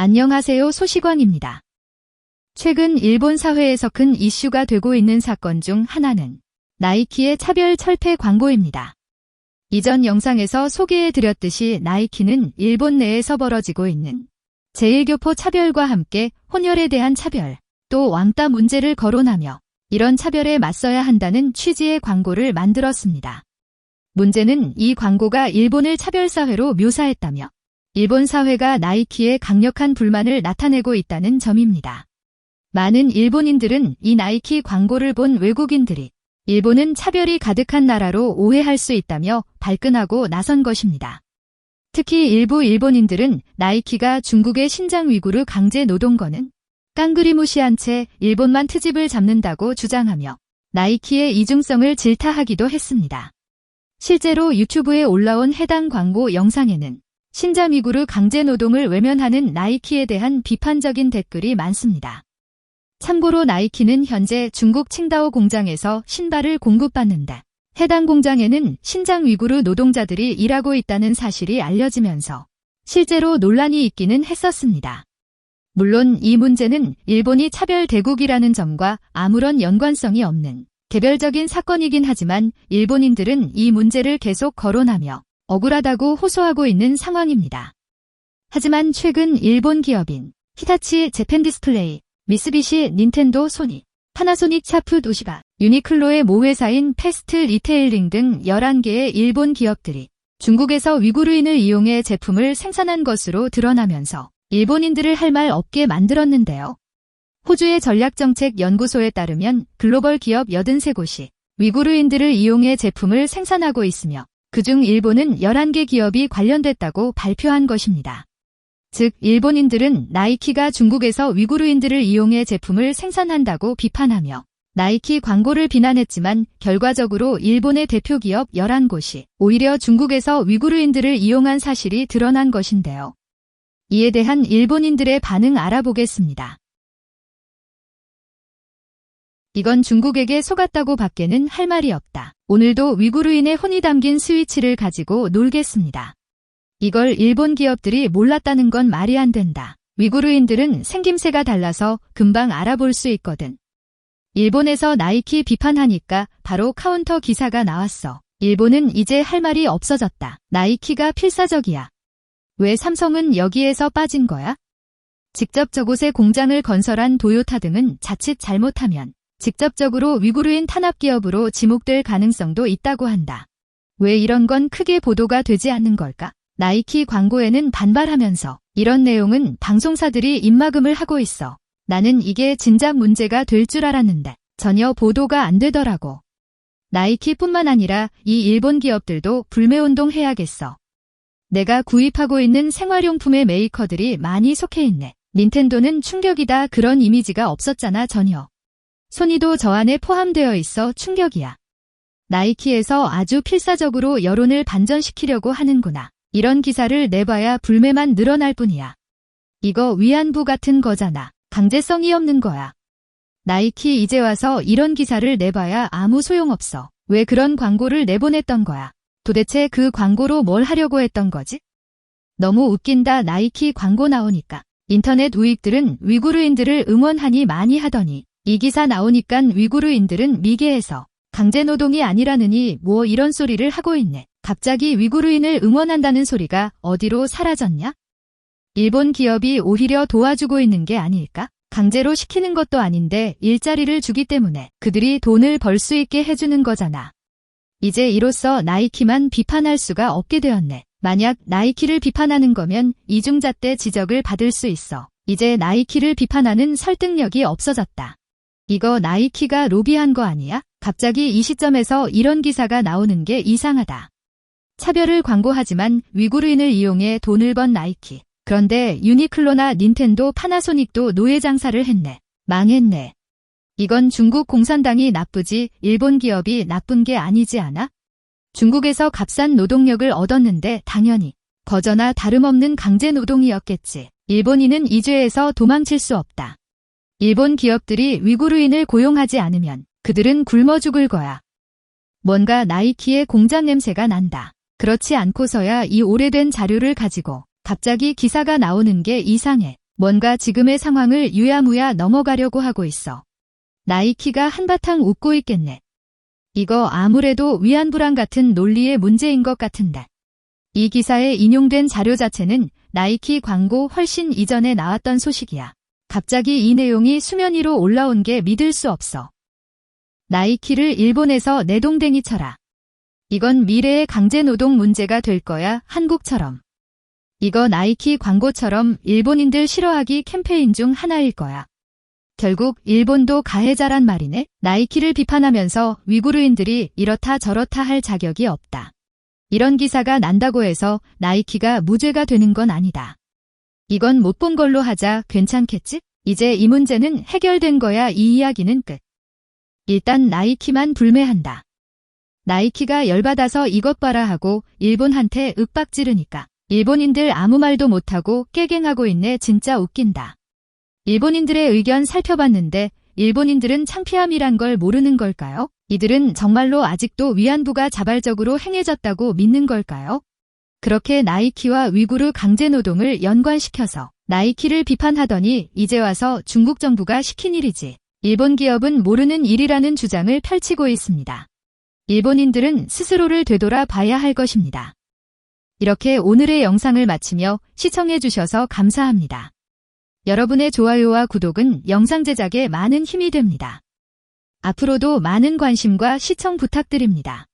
안녕하세요. 소식원입니다. 최근 일본 사회에서 큰 이슈가 되고 있는 사건 중 하나는 나이키의 차별 철폐 광고입니다. 이전 영상에서 소개해드렸듯이 나이키는 일본 내에서 벌어지고 있는 제1교포 차별과 함께 혼혈에 대한 차별, 또 왕따 문제를 거론하며 이런 차별에 맞서야 한다는 취지의 광고를 만들었습니다. 문제는 이 광고가 일본을 차별사회로 묘사했다며 일본 사회가 나이키에 강력한 불만을 나타내고 있다는 점입니다. 많은 일본인들은 이 나이키 광고를 본 외국인들이 일본은 차별이 가득한 나라로 오해할 수 있다며 발끈하고 나선 것입니다. 특히 일부 일본인들은 나이키가 중국의 신장 위구르 강제 노동거는 깡그리무시한 채 일본만 트집을 잡는다고 주장하며 나이키의 이중성을 질타하기도 했습니다. 실제로 유튜브에 올라온 해당 광고 영상에는 신장 위구르 강제 노동을 외면하는 나이키에 대한 비판적인 댓글이 많습니다. 참고로 나이키는 현재 중국 칭다오 공장에서 신발을 공급받는데 해당 공장에는 신장 위구르 노동자들이 일하고 있다는 사실이 알려지면서 실제로 논란이 있기는 했었습니다. 물론 이 문제는 일본이 차별 대국이라는 점과 아무런 연관성이 없는 개별적인 사건이긴 하지만 일본인들은 이 문제를 계속 거론하며 억울하다고 호소하고 있는 상황입니다. 하지만 최근 일본 기업인 히타치 재팬디스플레이, 미쓰비시, 닌텐도, 소니, 파나소닉, 샤프, 도시바, 유니클로의 모회사인 패스트 리테일링 등 11개의 일본 기업들이 중국에서 위구르인을 이용해 제품을 생산한 것으로 드러나면서 일본인들을 할 말 없게 만들었는데요. 호주의 전략정책연구소에 따르면 글로벌 기업 83곳이 위구르인들을 이용해 제품을 생산하고 있으며 그중 일본은 11개 기업이 관련됐다고 발표한 것입니다. 즉 일본인들은 나이키가 중국에서 위구르인들을 이용해 제품을 생산한다고 비판하며 나이키 광고를 비난했지만 결과적으로 일본의 대표 기업 11곳이 오히려 중국에서 위구르인들을 이용한 사실이 드러난 것인데요. 이에 대한 일본인들의 반응 알아보겠습니다. 이건 중국에게 속았다고 밖에는 할 말이 없다. 오늘도 위구르인의 혼이 담긴 스위치를 가지고 놀겠습니다. 이걸 일본 기업들이 몰랐다는 건 말이 안 된다. 위구르인들은 생김새가 달라서 금방 알아볼 수 있거든. 일본에서 나이키 비판하니까 바로 카운터 기사가 나왔어. 일본은 이제 할 말이 없어졌다. 나이키가 필사적이야. 왜 삼성은 여기에서 빠진 거야? 직접 저곳에 공장을 건설한 도요타 등은 자칫 잘못하면 직접적으로 위구르인 탄압기업으로 지목될 가능성도 있다고 한다. 왜 이런 건 크게 보도가 되지 않는 걸까? 나이키 광고에는 반발하면서 이런 내용은 방송사들이 입막음을 하고 있어. 나는 이게 진작 문제가 될 줄 알았는데 전혀 보도가 안 되더라고. 나이키뿐만 아니라 이 일본 기업들도 불매운동 해야겠어. 내가 구입하고 있는 생활용품의 메이커들이 많이 속해 있네. 닌텐도는 충격이다. 그런 이미지가 없었잖아 전혀. 소니도 저 안에 포함되어 있어 충격이야. 나이키에서 아주 필사적으로 여론을 반전시키려고 하는구나. 이런 기사를 내봐야 불매만 늘어날 뿐이야. 이거 위안부 같은 거잖아. 강제성이 없는 거야. 나이키 이제 와서 이런 기사를 내봐야 아무 소용없어. 왜 그런 광고를 내보냈던 거야? 도대체 그 광고로 뭘 하려고 했던 거지? 너무 웃긴다. 나이키 광고 나오니까. 인터넷 우익들은 위구르인들을 응원하니 많이 하더니 이 기사 나오니깐 위구르인들은 미개해서 강제노동이 아니라느니 뭐 이런 소리를 하고 있네. 갑자기 위구르인을 응원한다는 소리가 어디로 사라졌냐? 일본 기업이 오히려 도와주고 있는 게 아닐까? 강제로 시키는 것도 아닌데 일자리를 주기 때문에 그들이 돈을 벌 수 있게 해주는 거잖아. 이제 이로써 나이키만 비판할 수가 없게 되었네. 만약 나이키를 비판하는 거면 이중잣대 지적을 받을 수 있어. 이제 나이키를 비판하는 설득력이 없어졌다. 이거 나이키가 로비한 거 아니야? 갑자기 이 시점에서 이런 기사가 나오는 게 이상하다. 차별을 광고하지만 위구르인을 이용해 돈을 번 나이키. 그런데 유니클로나 닌텐도, 파나소닉도 노예 장사를 했네. 망했네. 이건 중국 공산당이 나쁘지 일본 기업이 나쁜 게 아니지 않아? 중국에서 값싼 노동력을 얻었는데 당연히 거저나 다름없는 강제 노동이었겠지. 일본인은 이 죄에서 도망칠 수 없다. 일본 기업들이 위구르인을 고용하지 않으면 그들은 굶어 죽을 거야. 뭔가 나이키의 공장 냄새가 난다. 그렇지 않고서야 이 오래된 자료를 가지고 갑자기 기사가 나오는 게 이상해. 뭔가 지금의 상황을 유야무야 넘어가려고 하고 있어. 나이키가 한바탕 웃고 있겠네. 이거 아무래도 위안부랑 같은 논리의 문제인 것 같은데. 이 기사에 인용된 자료 자체는 나이키 광고 훨씬 이전에 나왔던 소식이야. 갑자기 이 내용이 수면 위로 올라온 게 믿을 수 없어. 나이키를 일본에서 내동댕이 쳐라. 이건 미래의 강제노동 문제가 될 거야, 한국처럼. 이거 나이키 광고처럼 일본인들 싫어하기 캠페인 중 하나일 거야. 결국 일본도 가해자란 말이네. 나이키를 비판하면서 위구르인들이 이렇다 저렇다 할 자격이 없다. 이런 기사가 난다고 해서 나이키가 무죄가 되는 건 아니다. 이건 못 본 걸로 하자 괜찮겠지? 이제 이 문제는 해결된 거야. 이 이야기는 끝. 일단 나이키만 불매한다. 나이키가 열받아서 이것 봐라 하고 일본한테 윽박 지르니까 일본인들 아무 말도 못하고 깨갱하고 있네. 진짜 웃긴다. 일본인들의 의견 살펴봤는데 일본인들은 창피함이란 걸 모르는 걸까요? 이들은 정말로 아직도 위안부가 자발적으로 행해졌다고 믿는 걸까요? 그렇게 나이키와 위구르 강제노동을 연관시켜서 나이키를 비판하더니 이제 와서 중국 정부가 시킨 일이지. 일본 기업은 모르는 일이라는 주장을 펼치고 있습니다. 일본인들은 스스로를 되돌아 봐야 할 것입니다. 이렇게 오늘의 영상을 마치며 시청해주셔서 감사합니다. 여러분의 좋아요와 구독은 영상 제작에 많은 힘이 됩니다. 앞으로도 많은 관심과 시청 부탁드립니다.